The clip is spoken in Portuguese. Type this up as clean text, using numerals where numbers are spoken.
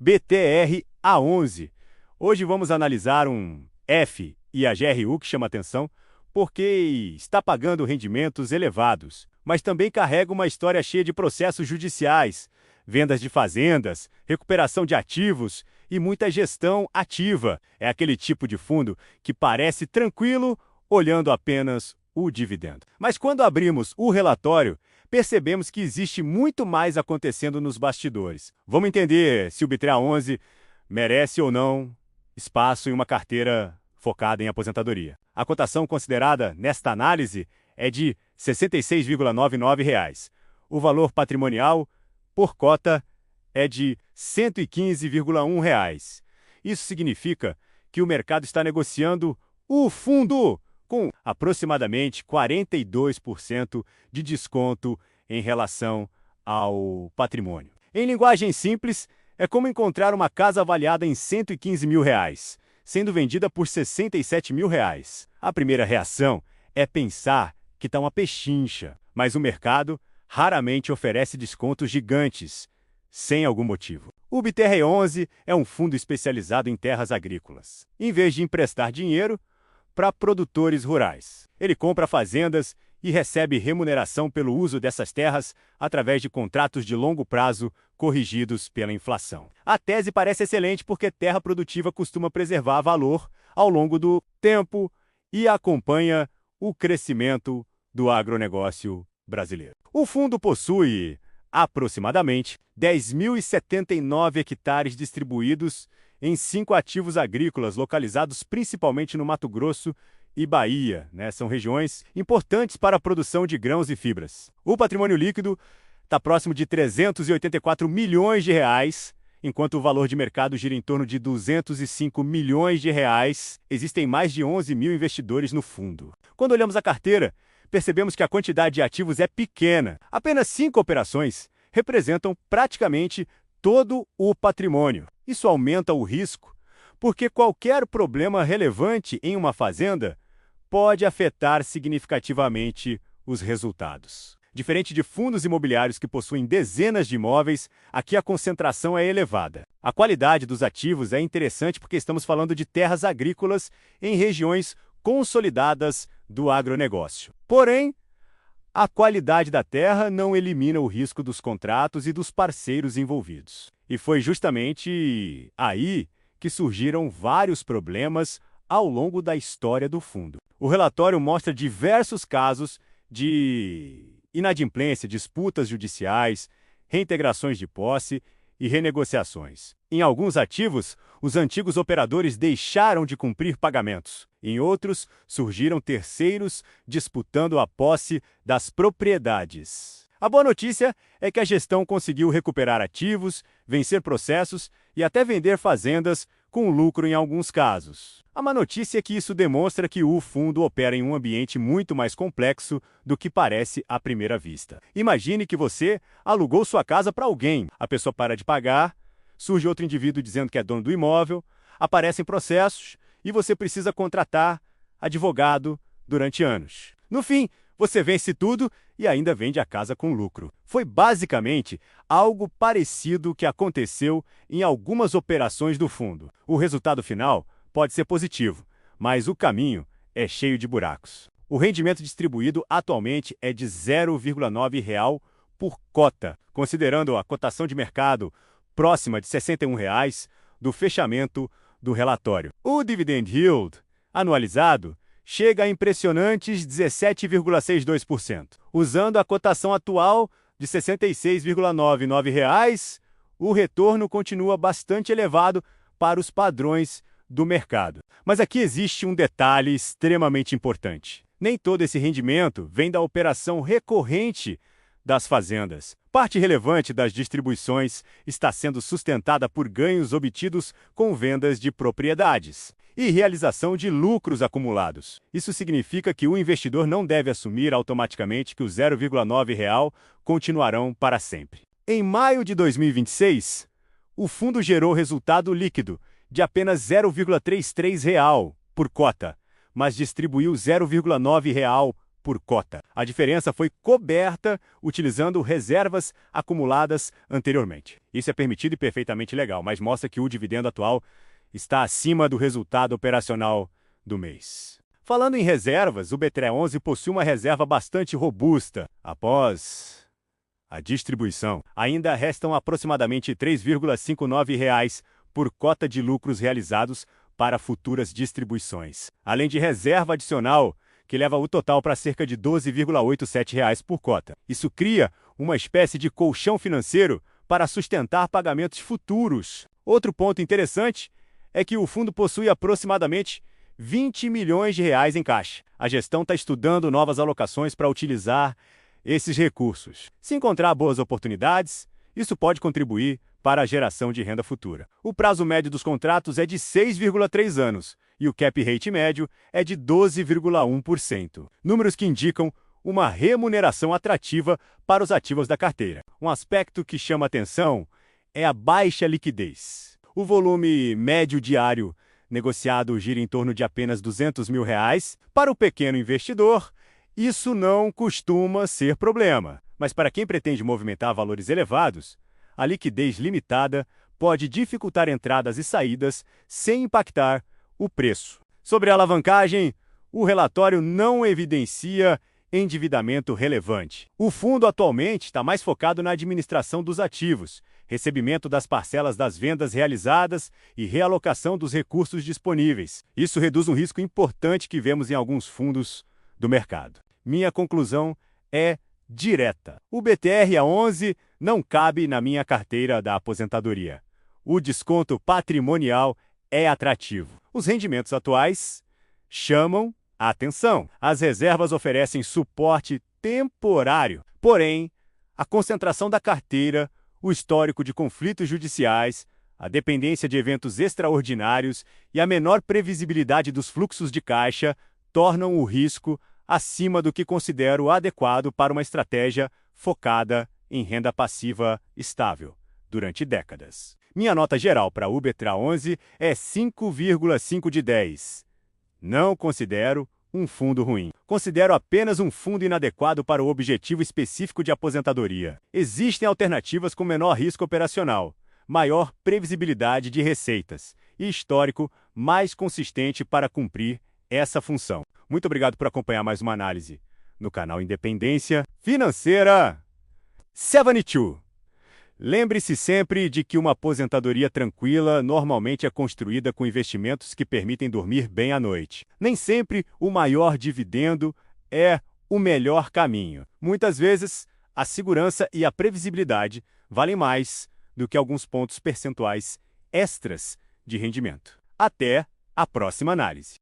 BTR-A11. Hoje vamos analisar um F e a GRU que chama atenção porque está pagando rendimentos elevados, mas também carrega uma história cheia de processos judiciais, vendas de fazendas, recuperação de ativos e muita gestão ativa. É aquele tipo de fundo que parece tranquilo olhando apenas o dividendo. Mas quando abrimos o relatório, percebemos que existe muito mais acontecendo nos bastidores. Vamos entender se o BTR-A11 merece ou não espaço em uma carteira focada em aposentadoria. A cotação considerada nesta análise é de R$ 66,99. O valor patrimonial por cota é de R$ 115,1. Isso significa que o mercado está negociando o fundo com aproximadamente 42% de desconto em relação ao patrimônio. Em linguagem simples, é como encontrar uma casa avaliada em R$ 115 mil, sendo vendida por R$ 67 mil. A primeira reação é pensar que está uma pechincha, mas o mercado raramente oferece descontos gigantes, sem algum motivo. O BTR-11 é um fundo especializado em terras agrícolas. Em vez de emprestar dinheiro para produtores rurais, ele compra fazendas e recebe remuneração pelo uso dessas terras através de contratos de longo prazo corrigidos pela inflação. A tese parece excelente porque terra produtiva costuma preservar valor ao longo do tempo e acompanha o crescimento do agronegócio brasileiro. O fundo possui aproximadamente 10.079 hectares distribuídos em 5 ativos agrícolas localizados principalmente no Mato Grosso e Bahia, São regiões importantes para a produção de grãos e fibras. O patrimônio líquido está próximo de R$ 384 milhões, enquanto o valor de mercado gira em torno de R$ 205 milhões. Existem mais de 11 mil investidores no fundo. Quando olhamos a carteira, percebemos que a quantidade de ativos é pequena. Apenas 5 operações representam praticamente todo o patrimônio. Isso aumenta o risco, porque qualquer problema relevante em uma fazenda pode afetar significativamente os resultados. Diferente de fundos imobiliários que possuem dezenas de imóveis, aqui a concentração é elevada. A qualidade dos ativos é interessante porque estamos falando de terras agrícolas em regiões consolidadas do agronegócio. Porém, a qualidade da terra não elimina o risco dos contratos e dos parceiros envolvidos. E foi justamente aí que surgiram vários problemas ao longo da história do fundo. O relatório mostra diversos casos de inadimplência, disputas judiciais, reintegrações de posse e renegociações. Em alguns ativos, os antigos operadores deixaram de cumprir pagamentos. Em outros, surgiram terceiros disputando a posse das propriedades. A boa notícia é que a gestão conseguiu recuperar ativos, vencer processos e até vender fazendas com lucro em alguns casos. A má notícia é que isso demonstra que o fundo opera em um ambiente muito mais complexo do que parece à primeira vista. Imagine que você alugou sua casa para alguém, a pessoa para de pagar, surge outro indivíduo dizendo que é dono do imóvel, aparecem processos e você precisa contratar advogado durante anos. No fim, você vence tudo e ainda vende a casa com lucro. Foi basicamente algo parecido que aconteceu em algumas operações do fundo. O resultado final pode ser positivo, mas o caminho é cheio de buracos. O rendimento distribuído atualmente é de R$ 0,9 por cota, considerando a cotação de mercado próxima de R$ 61 do fechamento do relatório. O dividend yield anualizado chega a impressionantes 17,62%. Usando a cotação atual de R$ 66,99, o retorno continua bastante elevado para os padrões do mercado. Mas aqui existe um detalhe extremamente importante. Nem todo esse rendimento vem da operação recorrente das fazendas. Parte relevante das distribuições está sendo sustentada por ganhos obtidos com vendas de propriedades e realização de lucros acumulados. Isso significa que o investidor não deve assumir automaticamente que o R$ 0,9 continuarão para sempre. Em maio de 2026, o fundo gerou resultado líquido de apenas R$ 0,33 por cota, mas distribuiu R$ 0,9 por cota. A diferença foi coberta utilizando reservas acumuladas anteriormente. Isso é permitido e perfeitamente legal, mas mostra que o dividendo atual está acima do resultado operacional do mês. Falando em reservas, o B311 possui uma reserva bastante robusta. Após a distribuição, ainda restam aproximadamente R$ 3,59 por cota de lucros realizados para futuras distribuições, além de reserva adicional, que leva o total para cerca de R$ 12,87 por cota. Isso cria uma espécie de colchão financeiro para sustentar pagamentos futuros. Outro ponto interessante é que o fundo possui aproximadamente R$ 20 milhões em caixa. A gestão está estudando novas alocações para utilizar esses recursos. Se encontrar boas oportunidades, isso pode contribuir para a geração de renda futura. O prazo médio dos contratos é de 6,3 anos e o cap rate médio é de 12,1%. Números que indicam uma remuneração atrativa para os ativos da carteira. Um aspecto que chama atenção é a baixa liquidez. O volume médio diário negociado gira em torno de apenas R$ 200 mil. Para o pequeno investidor, isso não costuma ser problema. Mas para quem pretende movimentar valores elevados, a liquidez limitada pode dificultar entradas e saídas sem impactar o preço. Sobre a alavancagem, o relatório não evidencia endividamento relevante. O fundo atualmente está mais focado na administração dos ativos, recebimento das parcelas das vendas realizadas e realocação dos recursos disponíveis. Isso reduz um risco importante que vemos em alguns fundos do mercado. Minha conclusão é direta. O BTR-A11 não cabe na minha carteira da aposentadoria. O desconto patrimonial é atrativo. Os rendimentos atuais chamam a atenção. As reservas oferecem suporte temporário. Porém, a concentração da carteira, o histórico de conflitos judiciais, a dependência de eventos extraordinários e a menor previsibilidade dos fluxos de caixa tornam o risco acima do que considero adequado para uma estratégia focada em renda passiva estável durante décadas. Minha nota geral para o BTR-A11 é 5,5 de 10. Não considero um fundo ruim. Considero apenas um fundo inadequado para o objetivo específico de aposentadoria. Existem alternativas com menor risco operacional, maior previsibilidade de receitas e histórico mais consistente para cumprir essa função. Muito obrigado por acompanhar mais uma análise no canal Independência Financeira 72. Lembre-se sempre de que uma aposentadoria tranquila normalmente é construída com investimentos que permitem dormir bem à noite. Nem sempre o maior dividendo é o melhor caminho. Muitas vezes, a segurança e a previsibilidade valem mais do que alguns pontos percentuais extras de rendimento. Até a próxima análise.